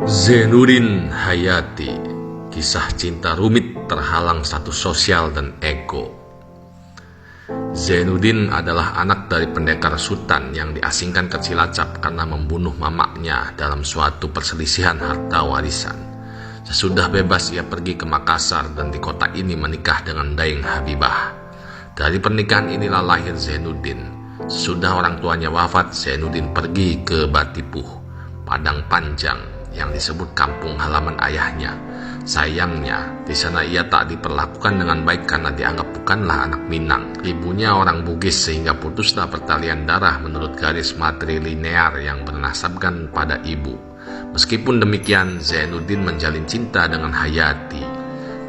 Zainuddin Hayati, kisah cinta rumit terhalang status sosial dan ego. Zainuddin adalah anak dari pendekar Sultan yang diasingkan ke Cilacap karena membunuh mamaknya dalam suatu perselisihan harta warisan. Sesudah bebas ia pergi ke Makassar dan di kota ini menikah dengan Daeng Habibah. Dari pernikahan inilah lahir Zainuddin. Sesudah orang tuanya wafat, Zainuddin pergi ke Batipuh, Padang Panjang, yang disebut kampung halaman ayahnya. Sayangnya, di sana ia tak diperlakukan dengan baik karena dianggap bukanlah anak Minang. Ibunya orang Bugis sehingga putuslah pertalian darah menurut garis matrilinear yang bernasabkan pada ibu. Meskipun demikian, Zainuddin menjalin cinta dengan Hayati,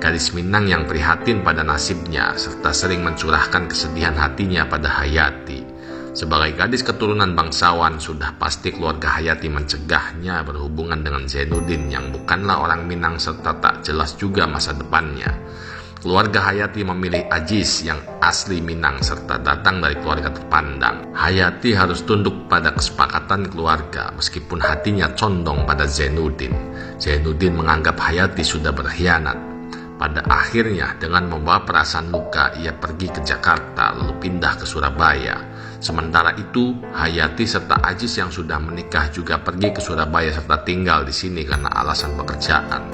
gadis Minang yang prihatin pada nasibnya serta sering mencurahkan kesedihan hatinya pada Hayati. Sebagai gadis keturunan bangsawan, sudah pasti keluarga Hayati mencegahnya berhubungan dengan Zainuddin yang bukanlah orang Minang serta tak jelas juga masa depannya. Keluarga Hayati memilih Ajis yang asli Minang serta datang dari keluarga terpandang. Hayati harus tunduk pada kesepakatan keluarga meskipun hatinya condong pada Zainuddin. Zainuddin menganggap Hayati sudah berkhianat. Pada akhirnya, dengan membawa perasaan luka, ia pergi ke Jakarta lalu pindah ke Surabaya. Sementara itu, Hayati serta Ajis yang sudah menikah juga pergi ke Surabaya serta tinggal di sini karena alasan pekerjaan.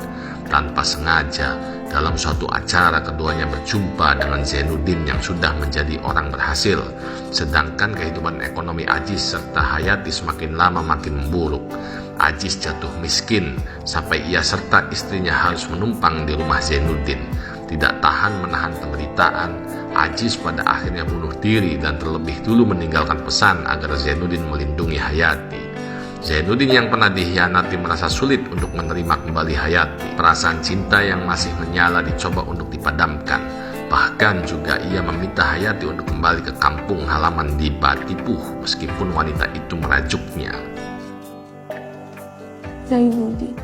Tanpa sengaja, dalam suatu acara keduanya berjumpa dengan Zainuddin yang sudah menjadi orang berhasil. Sedangkan kehidupan ekonomi Ajis serta Hayati semakin lama makin memburuk. Ajis jatuh miskin sampai ia serta istrinya harus menumpang di rumah Zainuddin. Tidak tahan menahan penderitaan, Ajis pada akhirnya bunuh diri dan terlebih dulu meninggalkan pesan agar Zainuddin melindungi Hayati. Zainuddin yang pernah dikhianati merasa sulit untuk menerima kembali Hayati. Perasaan cinta yang masih menyala dicoba untuk dipadamkan. Bahkan juga ia meminta Hayati untuk kembali ke kampung halaman di Batipuh meskipun wanita itu merajuknya. Zainuddin,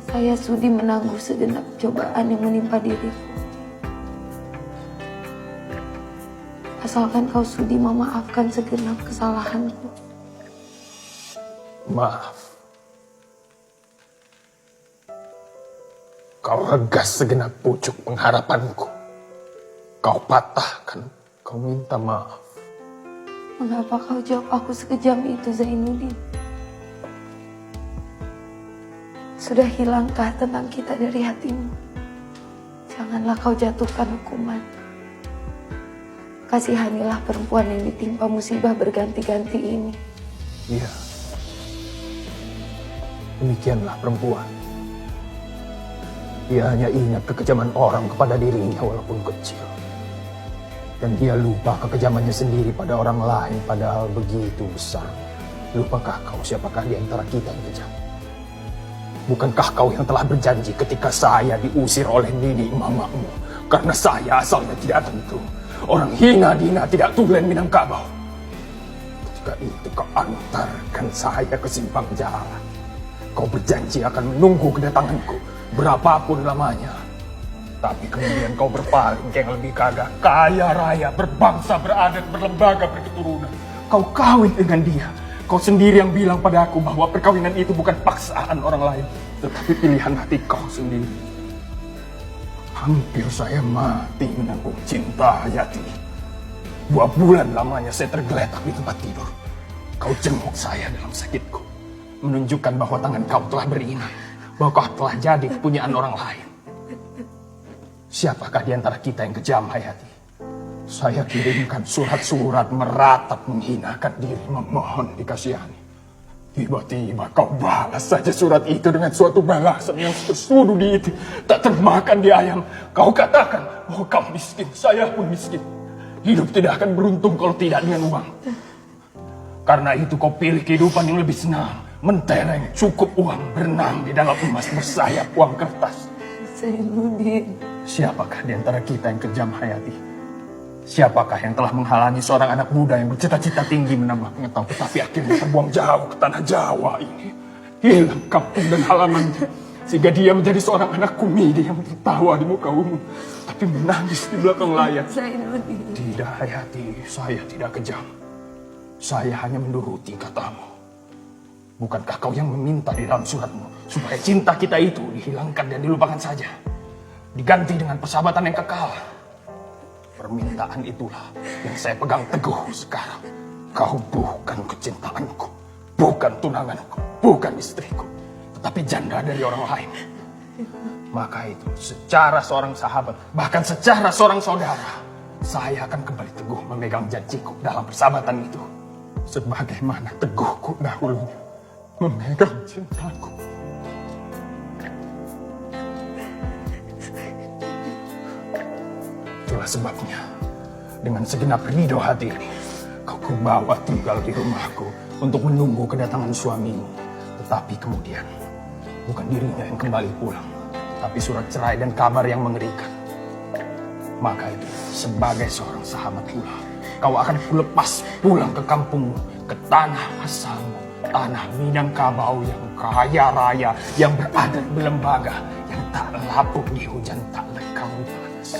saya sudi menangguh segenap cobaan yang menimpa diriku. Asalkan kau sudi memaafkan segenap kesalahanku. Maaf. Kau regas segenap pucuk pengharapanku. Kau patahkan, kau minta maaf. Mengapa kau jawab aku sekejam itu, Zainuddin? Sudah hilangkah tentang kita dari hatimu? Janganlah kau jatuhkan hukuman. Kasihanilah perempuan yang ditimpa musibah berganti-ganti ini. Iya. Demikianlah perempuan. Dia hanya ingat kekejaman orang kepada dirinya walaupun kecil. Dan dia lupa kekejamannya sendiri pada orang lain padahal begitu besar. Lupakah kau siapakah di antara kita yang kejam? Bukankah kau yang telah berjanji ketika saya diusir oleh Nini mamamu? Karena saya asalnya tidak tentu. Orang hina-dina tidak tulen Minangkabau. Ketika itu kau antarkan saya ke simpang jalan. Kau berjanji akan menunggu kedatanganku berapapun lamanya. Tapi kemudian kau berpaling ke yang lebih kagak, kaya raya, berbangsa, beradat, berlembaga, berketurunan. Kau kawin dengan dia. Kau sendiri yang bilang pada aku bahwa perkawinan itu bukan paksaan orang lain, tetapi pilihan hati kau sendiri. Hampir saya mati menanggung cinta Hayati. 2 bulan lamanya saya tergeletak di tempat tidur. Kau jenguk saya dalam sakitku, menunjukkan bahwa tangan kau telah beringat, bahwa kau telah jadi kepunyaan orang lain. Siapakah di antara kita yang kejam, Hayati? Saya kirimkan surat-surat meratap menghinakan diri, memohon dikasihani. Tiba-tiba kau balas saja surat itu dengan suatu balasan yang tersudu di itu, tak termakan di ayam. Kau katakan bahwa kau miskin, saya pun miskin. Hidup tidak akan beruntung kalau tidak dengan uang. Karena itu kau pilih kehidupan yang lebih senang, mentereng, cukup uang, berenang di dalam emas bersayap uang kertas. Zainuddin, siapakah di antara kita yang kejam, Hayati? Siapakah yang telah menghalangi seorang anak muda yang bercita-cita tinggi menambah pengetahuan, tetapi akhirnya terbuang jauh ke tanah Jawa ini? Hilang kampung dan halamannya, sehingga dia menjadi seorang anak kumidi yang tertawa di muka umum, tapi menangis di belakang layar. Zainuddin. Tidak, Hayati, saya tidak kejam. Saya hanya menuruti katamu. Bukankah kau yang meminta di dalam suratmu supaya cinta kita itu dihilangkan dan dilupakan saja, diganti dengan persahabatan yang kekal? Permintaan itulah yang saya pegang teguh sekarang. Kau bukan kecintaanku, bukan tunanganku, bukan istriku, tetapi janda dari orang lain. Maka itu, secara seorang sahabat, bahkan secara seorang saudara, saya akan kembali teguh memegang janjiku dalam persahabatan itu. Sebagaimana teguhku dahulunya memegang cintaku. Itulah sebabnya, dengan segenap ridho hati ini, kau kubawa tinggal di rumahku untuk menunggu kedatangan suamimu. Tetapi kemudian, bukan dirinya yang kembali pulang, tapi surat cerai dan kabar yang mengerikan. Maka itu, sebagai seorang sahabat pula, kau akan kulepas pulang ke kampungmu, ke tanah asalmu, tanah Minangkabau yang kaya raya, yang beradat berlembaga, yang tak lapuk di hujan, tak lekang di panas.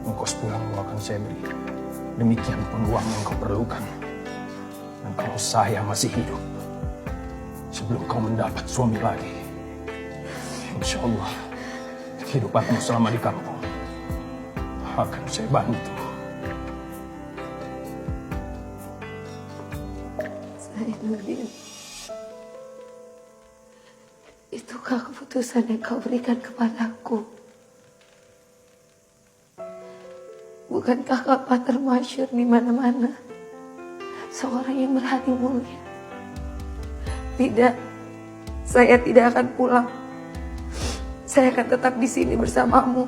Ongkos pulangmu akan saya beri, demikian pun uang yang kau perlukan. Dan kalau saya masih hidup, sebelum kau mendapat suami lagi, insya Allah, kehidupanmu selama di kampung akan saya bantu. Zainuddin, itukah keputusan yang kau berikan kepadaku? Bukankah kau termasyhur di mana-mana, seorang yang berhati mulia? Tidak, saya tidak akan pulang. Saya akan tetap di sini bersamamu.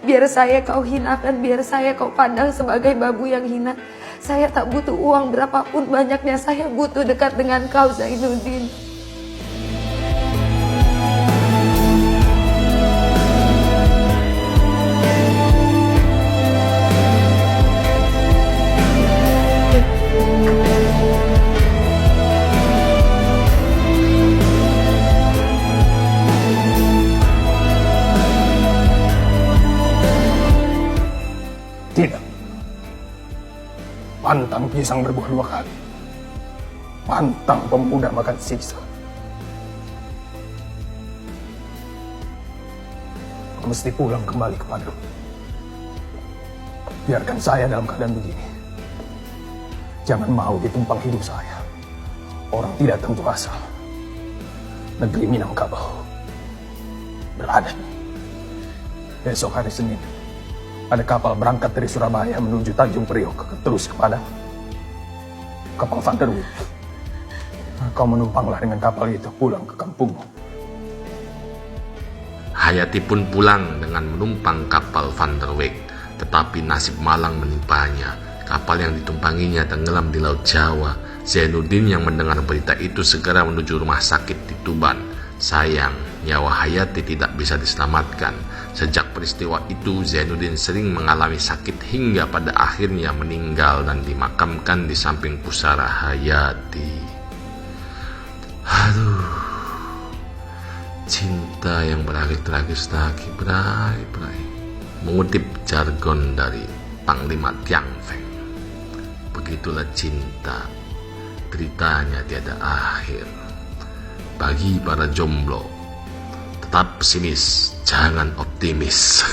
Biar saya kau hinakan, biar saya kau pandang sebagai babu yang hina. Saya tak butuh uang berapapun banyaknya, saya butuh dekat dengan kau, Zainuddin. Tidak. Pantang pisang berbuah 2 kali. Pantang pemuda makan sisa. Kau mesti pulang kembali kepadamu. Biarkan saya dalam keadaan begini. Jangan mau ditumpang hidup saya. Orang tidak tentu asal. Negeri Minangkabau beradat. Besok hari Senin, ada kapal berangkat dari Surabaya menuju Tanjung Priok, terus ke Padang. Kapal Van der Wijk. Kau menumpanglah dengan kapal itu pulang ke kampungmu. Hayati pun pulang dengan menumpang kapal Van der Wijk, tetapi nasib malang menimpanya. Kapal yang ditumpanginya tenggelam di Laut Jawa. Zainuddin yang mendengar berita itu segera menuju rumah sakit di Tuban. Sayang, nyawa Hayati tidak bisa diselamatkan. Sejak peristiwa itu, Zainuddin sering mengalami sakit hingga pada akhirnya meninggal dan dimakamkan di samping pusara Hayati. Aduh, cinta yang berakhir tragis lagi, berai. Mengutip jargon dari Panglima Tiang Feng. Begitulah cinta, deritanya tiada akhir. Bagi para jomblo, tetap pesimis, jangan optimis.